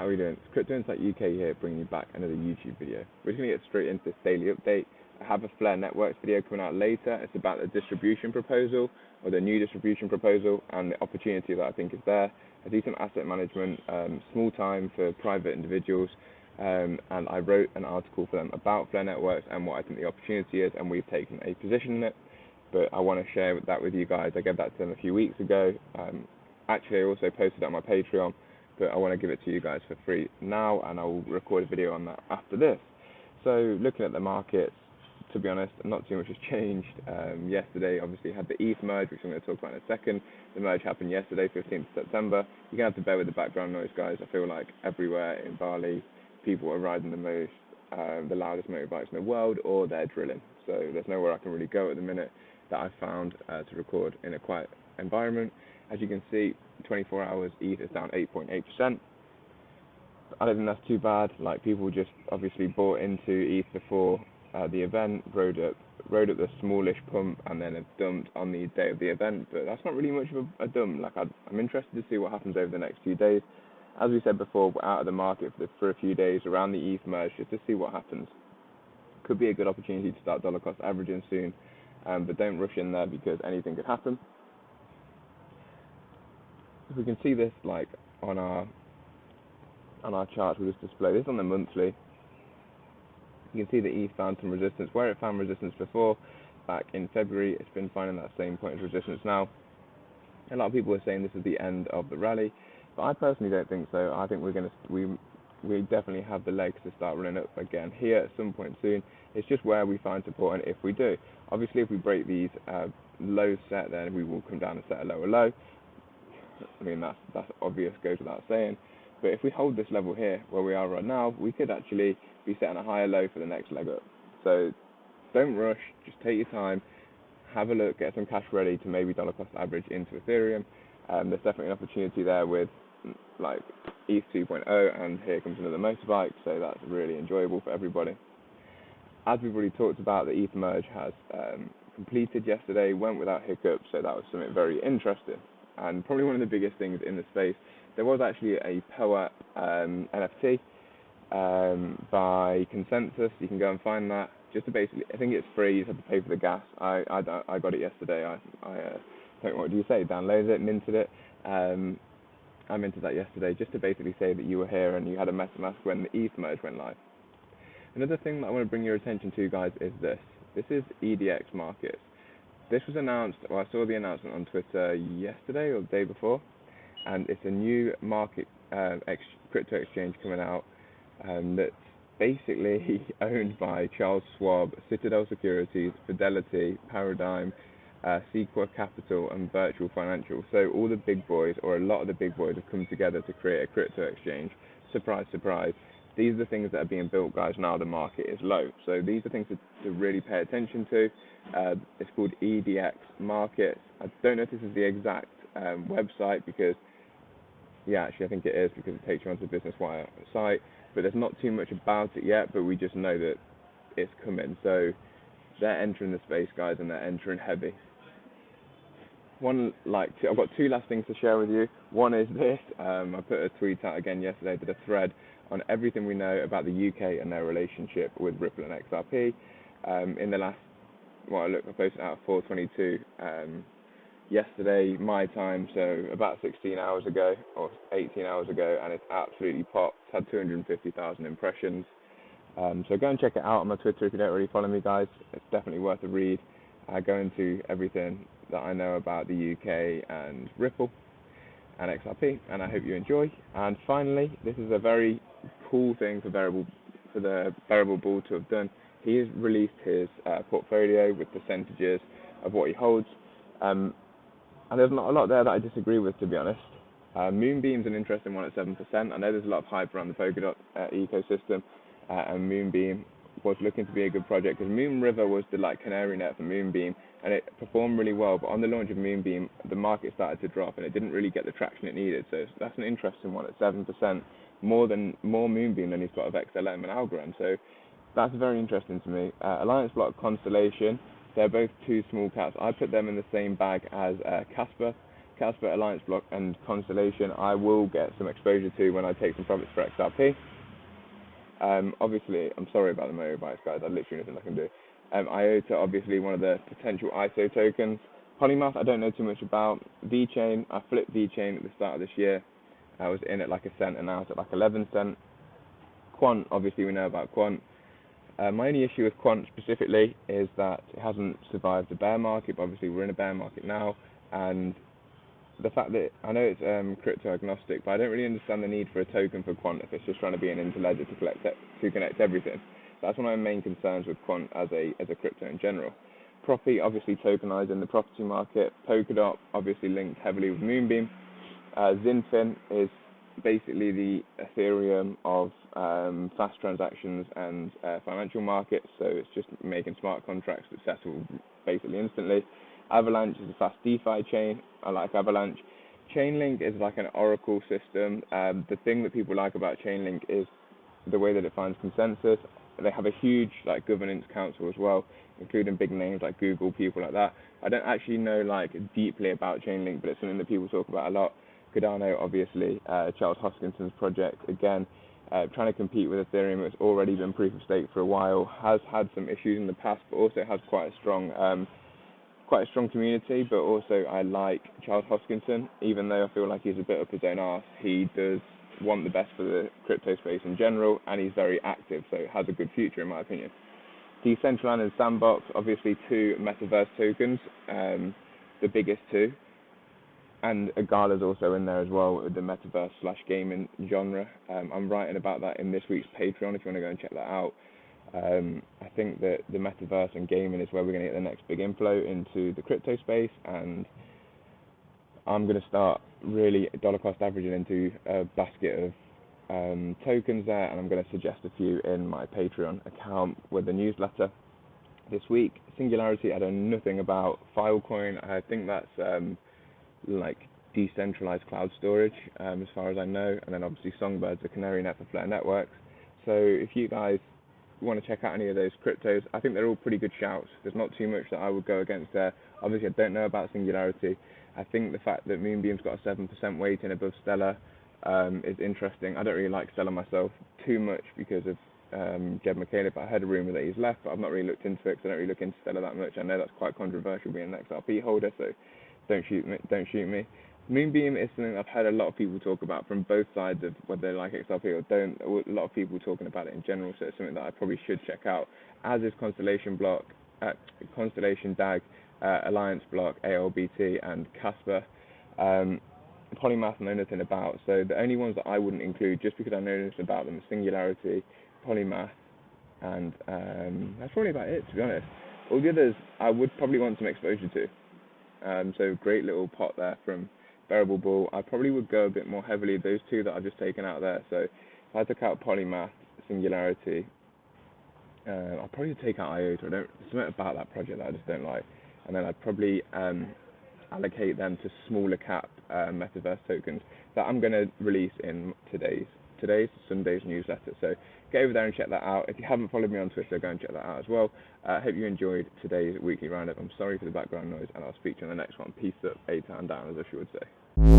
are we doing? It's Cryptoinsightuk here, bringing you back another YouTube video. We're just going to get straight into this daily update. I have a Flare Networks video coming out later. It's about the distribution proposal, or the new distribution proposal, and the opportunity that I think is there. I do some asset management, small time for private individuals, and I wrote an article for them about Flare Networks and what I think the opportunity is, and we've taken a position in it. But I want to share that with you guys. I gave that to them a few weeks ago. Actually, I also posted it on my Patreon, but I want to give it to you guys for free now, and I'll record a video on that after this. So looking at the markets, to be honest, not too much has changed. Yesterday, obviously, had the ETH merge, which I'm going to talk about in a second. The merge happened yesterday, 15th of September. You're going to have to bear with the background noise, guys. I feel like everywhere in Bali, people are riding the loudest motorbikes in the world, or they're drilling. So there's nowhere I can really go at the minute that I've found to record in a quiet environment. As you can see, 24 hours, ETH is down 8.8%. I don't think that's too bad. Like, people just obviously bought into ETH before the event, rode up the smallish pump, and then have dumped on the day of the event. But that's not really much of a dump. Like, I'm interested to see what happens over the next few days. As we said before, we're out of the market for a few days around the ETH merge just to see what happens. Could be a good opportunity to start dollar cost averaging soon, but don't rush in there because anything could happen. If we can see this, like, on our chart, we'll just display this on the monthly. You can see the ETH found some resistance where it found resistance before, back in February. It's been finding that same point of resistance now. A lot of people are saying this is the end of the rally, but I personally don't think so. I think we definitely have the legs to start running up again here at some point soon. It's just where we find support, and if we do, obviously, if we break these lows set, then we will come down and set a lower low. I mean, that's obvious, goes without saying. But if we hold this level here, where we are right now, we could actually be setting a higher low for the next leg up. So don't rush, just take your time, have a look, get some cash ready to maybe dollar cost average into Ethereum. There's definitely an opportunity there with, like, ETH 2.0, and here comes another motorbike, so that's really enjoyable for everybody. As we've already talked about, the ETH merge has completed yesterday, went without hiccups, so that was something very interesting. And probably one of the biggest things in the space, there was actually a POAP NFT by Consensus. You can go and find that. Just to basically, I think it's free. You just have to pay for the gas. I got it yesterday. What do you say? Downloaded it, minted it. I minted that yesterday just to basically say that you were here and you had a MetaMask when the ETH merge went live. Another thing that I want to bring your attention to, guys, is this. This is EDX Markets. This was announced, well, I saw the announcement on Twitter yesterday or the day before, and it's a new market crypto exchange coming out that's basically owned by Charles Schwab, Citadel Securities, Fidelity, Paradigm, Sequoia Capital, and Virtual Financial. So all the big boys, or a lot of the big boys, have come together to create a crypto exchange. Surprise, surprise. These are the things that are being built, guys, now the market is low. So these are things to really pay attention to. It's called EDX Markets. I don't know if this is the exact website, because, yeah, actually I think it is, because it takes you onto the Business Wire site. But there's not too much about it yet, but we just know that it's coming. So they're entering the space, guys, and they're entering heavy. I've got two last things to share with you. One is this. I put a tweet out again yesterday, did a thread on everything we know about the UK and their relationship with Ripple and XRP. In the last, I posted out at 4:22 yesterday, my time, so about 16 hours ago, or 18 hours ago, and it's absolutely popped. It's had 250,000 impressions. So go and check it out on my Twitter if you don't already follow me, guys. It's definitely worth a read. I go into everything that I know about the UK and Ripple and XRP, and I hope you enjoy. And finally, this is a very cool thing for the Bearable Bull to have done. He has released his portfolio with percentages of what he holds, and there's not a lot there that I disagree with, to be honest. Moonbeam's an interesting one at 7%. I know there's a lot of hype around the Polkadot ecosystem, and Moonbeam was looking to be a good project, because Moon River was the canary net for Moonbeam, and it performed really well. But on the launch of Moonbeam, the market started to drop, and it didn't really get the traction it needed. So that's an interesting one at 7%, more Moonbeam than he's got of XLM and Algorand. So that's very interesting to me. Alliance Block, Constellation, they're both two small caps. I put them in the same bag as Casper. Casper, Alliance Block, and Constellation I will get some exposure to when I take some profits for XRP. Obviously, I'm sorry about the motorbikes, guys. There's literally nothing I can do. IOTA, obviously, one of the potential ISO tokens. Polymath, I don't know too much about. VeChain, I flipped VeChain at the start of this year. I was in at like a cent and now it's at like 11 cents. Quant, obviously, we know about Quant. My only issue with Quant specifically is that it hasn't survived the bear market, but obviously we're in a bear market now, and the fact that I know it's crypto agnostic, but I don't really understand the need for a token for Quant if it's just trying to be an interledger to connect everything. That's one of my main concerns with Quant as a crypto in general. Propi, obviously tokenized in the property market. Polkadot, obviously linked heavily with Moonbeam. Zinfin is basically the Ethereum of fast transactions and financial markets, so it's just making smart contracts that settle basically instantly. Avalanche is a fast DeFi chain. I like Avalanche. Chainlink is like an oracle system. The thing that people like about Chainlink is the way that it finds consensus. They have a huge like governance council as well, including big names like Google, people like that. I don't actually know like deeply about Chainlink, but it's something that people talk about a lot. Cardano, obviously, Charles Hoskinson's project, again, trying to compete with Ethereum. It's already been proof of stake for a while, has had some issues in the past, but also has quite a strong community. But also I like Charles Hoskinson, even though I feel like he's a bit up his own arse. He does want the best for the crypto space in general, and he's very active, so has a good future in my opinion. Decentraland and Sandbox, obviously two metaverse tokens, the biggest two, and Agala's also in there as well with the metaverse / gaming genre. I'm writing about that in this week's Patreon if you want to go and check that out. I think that the metaverse and gaming is where we're going to get the next big inflow into the crypto space, and I'm going to start really dollar cost averaging into a basket of tokens there, and I'm going to suggest a few in my Patreon account with the newsletter this week. Singularity, I know nothing about. Filecoin, I think that's like decentralized cloud storage as far as I know, and then obviously Songbird's a canary net for Flare Networks. So if you guys want to check out any of those cryptos, I think they're all pretty good shouts. There's not too much that I would go against there. Obviously I don't know about Singularity. I think the fact that Moonbeam's got a 7% weighting above Stellar is interesting. I don't really like Stellar myself too much because of Jed McCaleb. I heard a rumor that he's left, but I've not really looked into it because I don't really look into Stellar that much. I know that's quite controversial being an XRP holder, so don't shoot me. Moonbeam is something I've heard a lot of people talk about from both sides of whether they like XRP or don't. A lot of people talking about it in general, so it's something that I probably should check out, as is Constellation Block, Constellation DAG, Alliance Block, ALBT, and Casper. Polymath I know nothing about, so the only ones that I wouldn't include, just because I know nothing about them, are Singularity, Polymath, and that's probably about it, to be honest. All the others I would probably want some exposure to. So great little pot there from Bearable Bull. I probably would go a bit more heavily those two that I've just taken out there. So if I took out Polymath, Singularity, I'll probably take out IOTA. There's something about that project that I just don't like. And then I'd probably allocate them to smaller cap metaverse tokens that I'm going to release in Sunday's newsletter. So get over there and check that out. If you haven't followed me on Twitter, go and check that out as well. I hope you enjoyed today's weekly roundup. I'm sorry for the background noise, and I'll speak to you on the next one. Peace up, A-Town down, as I should say.